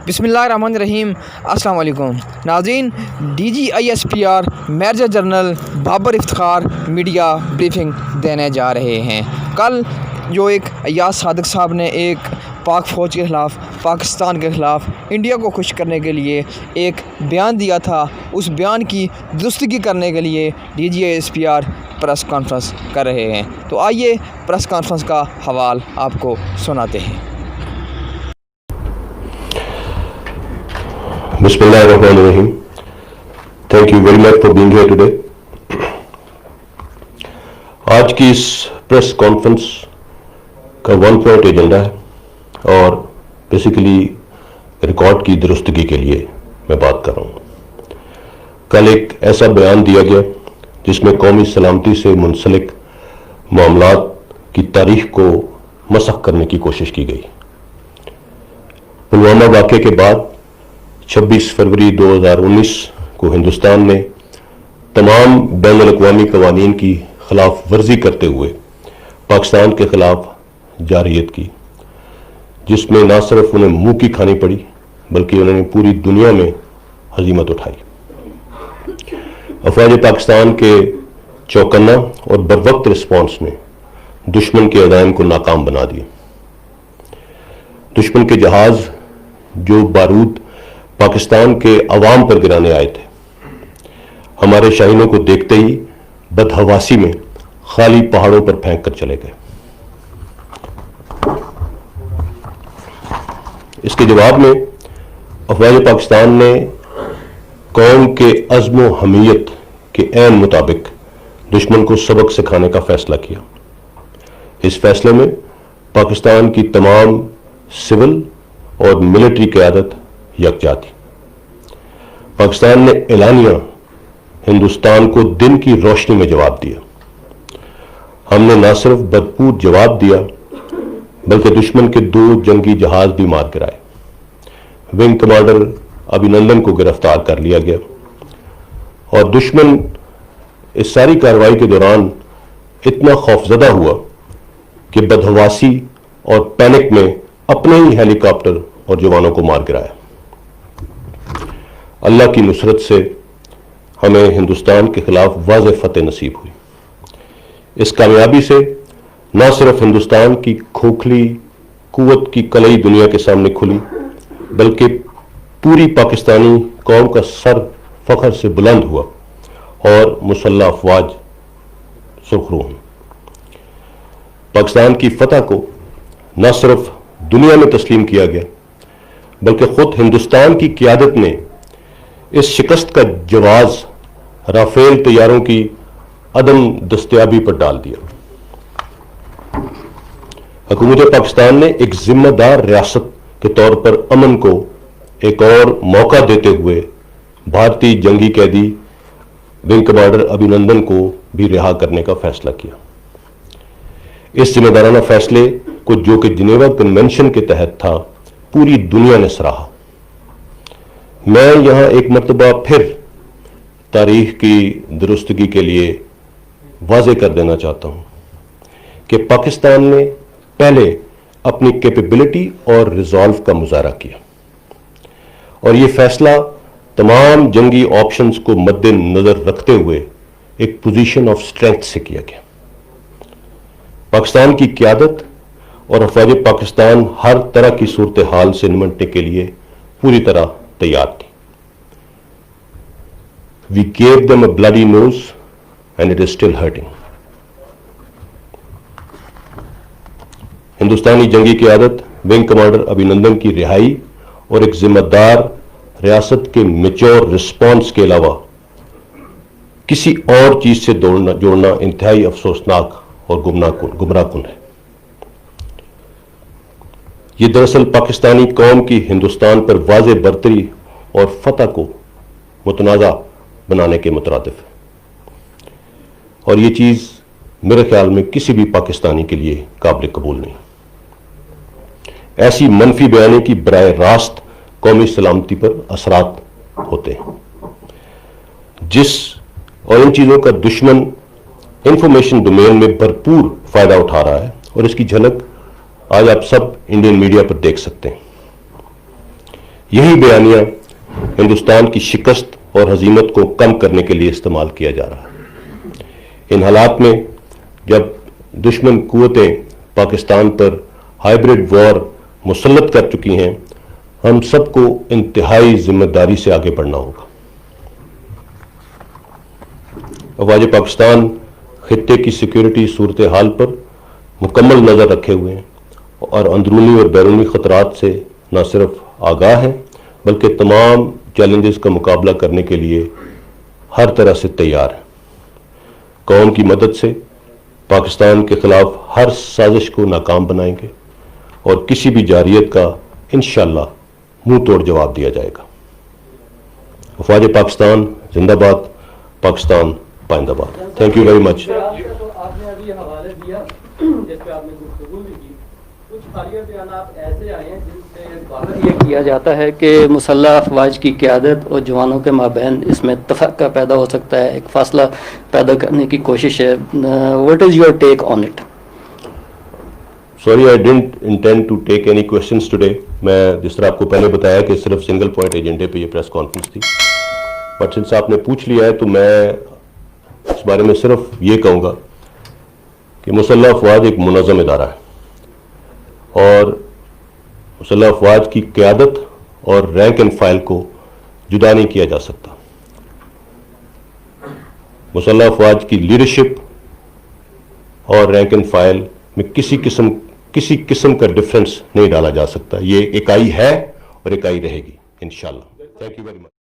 بسم اللہ الرحمن الرحیم۔ السلام علیکم ناظرین، DGISPR major general Babar Iftikhar media briefing دینے جا رہے ہیں۔ کل جو ایک ایاز صادق صاحب نے ایک پاک فوج کے خلاف، پاکستان کے خلاف انڈیا کو خوش کرنے کے لیے ایک بیان دیا تھا، اس بیان کی درستگی کرنے کے لیے DGISPR پریس کانفرنس کر رہے ہیں۔ تو آئیے پریس کانفرنس کا حوالہ آپ کو سناتے ہیں۔ بسم اللہ الرحمن الرحیم۔ Thank you very much for being here today. آج کی اس پریس کانفرنس کا 1 پوائنٹ ایجنڈا ہے اور بیسیکلی ریکارڈ کی درستگی کے لیے میں بات کر رہا ہوں۔ کل ایک ایسا بیان دیا گیا جس میں قومی سلامتی سے منسلک معاملات کی تاریخ کو مسخ کرنے کی کوشش کی گئی۔ پلوامہ واقعے کے بعد 26 فروری 2019 کو ہندوستان نے تمام بین الاقوامی قوانین کی خلاف ورزی کرتے ہوئے پاکستان کے خلاف جارحیت کی، جس میں نہ صرف انہیں منہ کی کھانی پڑی بلکہ انہوں نے پوری دنیا میں ہزیمت اٹھائی۔ افواج پاکستان کے چوکنا اور بروقت رسپانس نے دشمن کے عزائم کو ناکام بنا دیا۔ دشمن کے جہاز جو بارود پاکستان کے عوام پر گرانے آئے تھے، ہمارے شاہینوں کو دیکھتے ہی بدحواسی میں خالی پہاڑوں پر پھینک کر چلے گئے۔ اس کے جواب میں افواج پاکستان نے قوم کے عزم و حمیت کے عین مطابق دشمن کو سبق سکھانے کا فیصلہ کیا۔ اس فیصلے میں پاکستان کی تمام سول اور ملٹری قیادت یکجا تھی۔ پاکستان نے اعلانیہ ہندوستان کو دن کی روشنی میں جواب دیا۔ ہم نے نہ صرف بھرپور جواب دیا بلکہ دشمن کے 2 جنگی جہاز بھی مار گرائے۔ ونگ کمانڈر ابھینندن کو گرفتار کر لیا گیا اور دشمن اس ساری کارروائی کے دوران اتنا خوفزدہ ہوا کہ بدحواسی اور پینک میں اپنے ہی ہیلی کاپٹر اور جوانوں کو مار گرایا۔ اللہ کی نصرت سے ہمیں ہندوستان کے خلاف واضح فتح نصیب ہوئی۔ اس کامیابی سے نہ صرف ہندوستان کی کھوکھلی قوت کی کلئی دنیا کے سامنے کھلی بلکہ پوری پاکستانی قوم کا سر فخر سے بلند ہوا اور مسلح افواج سرخرو ہوئی۔ پاکستان کی فتح کو نہ صرف دنیا میں تسلیم کیا گیا بلکہ خود ہندوستان کی قیادت نے اس شکست کا جواز رافیل طیاروں کی عدم دستیابی پر ڈال دیا۔ حکومت پاکستان نے ایک ذمہ دار ریاست کے طور پر امن کو ایک اور موقع دیتے ہوئے بھارتی جنگی قیدی ونگ کمانڈر ابھینندن کو بھی رہا کرنے کا فیصلہ کیا۔ اس ذمہ دارانہ فیصلے کو جو کہ جنیوا کنونشن کے تحت تھا، پوری دنیا نے سراہا۔ میں یہاں ایک مرتبہ پھر تاریخ کی درستگی کے لیے واضح کر دینا چاہتا ہوں کہ پاکستان نے پہلے اپنی کیپیبلٹی اور ریزالو کا مظاہرہ کیا اور یہ فیصلہ تمام جنگی آپشنز کو مد نظر رکھتے ہوئے ایک پوزیشن آف اسٹرینتھ سے کیا گیا۔ پاکستان کی قیادت اور افواج پاکستان ہر طرح کی صورتحال سے نمٹنے کے لیے پوری طرح تیار تھی۔ We gave them a bloody nose and it is still hurting۔ ہندوستانی جنگی قیادت ونگ کمانڈر ابھینندن کی رہائی اور ایک ذمہ دار ریاست کے میچور رسپانس کے علاوہ کسی اور چیز سے جوڑنا انتہائی افسوسناک اور گمراہ کن ہے۔ یہ دراصل پاکستانی قوم کی ہندوستان پر واضح برتری اور فتح کو متنازع بنانے کے مترادف ہے اور یہ چیز میرے خیال میں کسی بھی پاکستانی کے لیے قابل قبول نہیں۔ ایسی منفی بیانی کی براہ راست قومی سلامتی پر اثرات ہوتے ہیں اور ان چیزوں کا دشمن انفارمیشن ڈومین میں بھرپور فائدہ اٹھا رہا ہے اور اس کی جھلک آج آپ سب انڈین میڈیا پر دیکھ سکتے ہیں۔ یہی بیانیہ ہندوستان کی شکست اور ہزیمت کو کم کرنے کے لیے استعمال کیا جا رہا ہے۔ ان حالات میں جب دشمن قوتیں پاکستان پر ہائیبرڈ وار مسلط کر چکی ہیں، ہم سب کو انتہائی ذمہ داری سے آگے بڑھنا ہوگا۔ افواج پاکستان خطے کی سیکیورٹی صورتحال پر مکمل نظر رکھے ہوئے ہیں اور اندرونی اور بیرونی خطرات سے نہ صرف آگاہ ہیں بلکہ تمام چیلنجز کا مقابلہ کرنے کے لیے ہر طرح سے تیار ہیں۔ قوم کی مدد سے پاکستان کے خلاف ہر سازش کو ناکام بنائیں گے اور کسی بھی جارحیت کا انشاءاللہ منہ توڑ جواب دیا جائے گا۔ افواج پاکستان زندہ باد، پاکستان پائندہ باد۔ Thank you very much. آپ نے ابھی حوالے دیا جس پہ آپ نے گفتگو بھی کی، کچھ حالیہ بیانات ایسے آئے ہیں جن سے واضح یہ کیا جاتا ہے کہ مسلح افواج کی قیادت اور جوانوں کے مابین اس میں تفرقہ پیدا ہو سکتا ہے، ایک فاصلہ پیدا کرنے کی کوشش ہے۔ What is your take on it? Sorry I didn't intend to take any questions today. میں جس طرح آپ کو پہلے بتایا کہ صرف سنگل پوائنٹ ایجنڈے پہ یہ پریس کانفرنس تھی، بٹ سنس آپ نے پوچھ لیا ہے تو میں اس بارے میں صرف یہ کہوں گا کہ مسلح افواج ایک منظم ادارہ ہے اور مسلح افواج کی قیادت اور رینک اینڈ فائل کو جدا نہیں کیا جا سکتا۔ مسلح افواج کی لیڈرشپ اور رینک اینڈ فائل میں کسی قسم کا ڈفرنس نہیں ڈالا جا سکتا۔ یہ اکائی ہے اور اکائی رہے گی انشاءاللہ۔ Thank you very much.